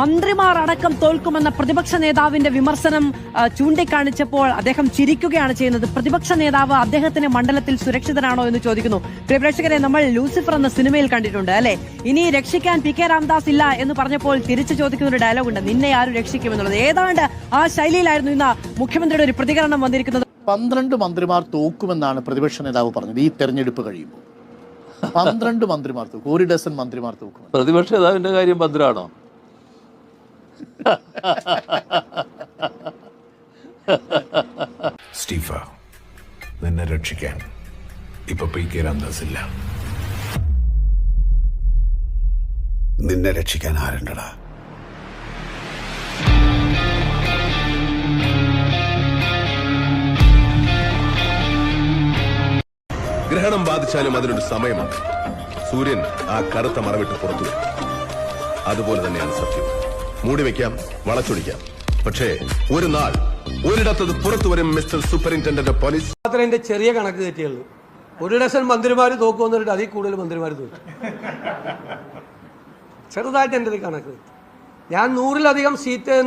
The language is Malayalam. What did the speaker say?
മന്ത്രിമാർ അടക്കം തോൽക്കുമെന്ന പ്രതിപക്ഷ നേതാവിന്റെ വിമർശനം ചൂണ്ടിക്കാണിച്ചപ്പോൾ അദ്ദേഹം ചിരിക്കുകയാണ് ചെയ്യുന്നത്. പ്രതിപക്ഷ നേതാവ് അദ്ദേഹത്തിന്റെ മണ്ഡലത്തിൽ സുരക്ഷിതനാണോ എന്ന് ചോദിക്കുന്നു. പ്രേക്ഷകരെ, നമ്മൾ ലൂസിഫർ എന്ന സിനിമയിൽ കണ്ടിട്ടുണ്ട് അല്ലെ? ഇനി രക്ഷിക്കാൻ പി കെ രാംദാസ് ഇല്ല എന്ന് പറഞ്ഞപ്പോൾ തിരിച്ചു ചോദിക്കുന്ന ഒരു ഡയലോഗ് ഉണ്ട്, നിന്നെ ആരും രക്ഷിക്കുമെന്നുള്ളത്. ഏതാണ്ട് ആ ശൈലിയിലായിരുന്നു ഇന്ന് മുഖ്യമന്ത്രിയുടെ ഒരു പ്രതികരണം വന്നിരിക്കുന്നത്. 12 മന്ത്രിമാർ തോക്കുമെന്നാണ് പ്രതിപക്ഷ നേതാവ് പറഞ്ഞത്. ഈ തെരഞ്ഞെടുപ്പ് കഴിയുമ്പോൾ 12 മന്ത്രിമാർ തോക്കും, 1 ഡസൻ മന്ത്രിമാർ തോക്കും. പ്രതിപക്ഷ നേതാവിന്റെ കാര്യം ഭദ്രാണോ? സ്റ്റീഫ, നിന്നെ രക്ഷിക്കാൻ ഇപ്പൊ പി കെ രാംദാസ് ഇല്ല. നിന്നെ രക്ഷിക്കാൻ ആരുണ്ടടാ? ഗ്രഹണം ബാധിച്ചാലും അതിനൊരു സമയമാണ്. സൂര്യൻ ആ കറുത്ത മറവിട്ട് പുറത്തു വരും. അതുപോലെ തന്നെയാണ് സത്യം. മൂടി വെക്കാം, വളച്ചൊടിക്കാം, പക്ഷേ ഒരു നാൾ ഒരിടത്തത് പുറത്തു വരും. Mister superintendent of police. എന്റെ ചെറിയ കണക്ക് തെറ്റിയുള്ളൂ. 1 ഡസൻ മന്ത്രിമാർ തോക്കുമെന്നിട്ട് അതിൽ കൂടുതൽ മന്ത്രിമാർ തോക്കും. ചെറുതായിട്ട് എൻ്റെ കണക്ക് തെറ്റി. ഞാൻ 100-ലധികം സീറ്റ്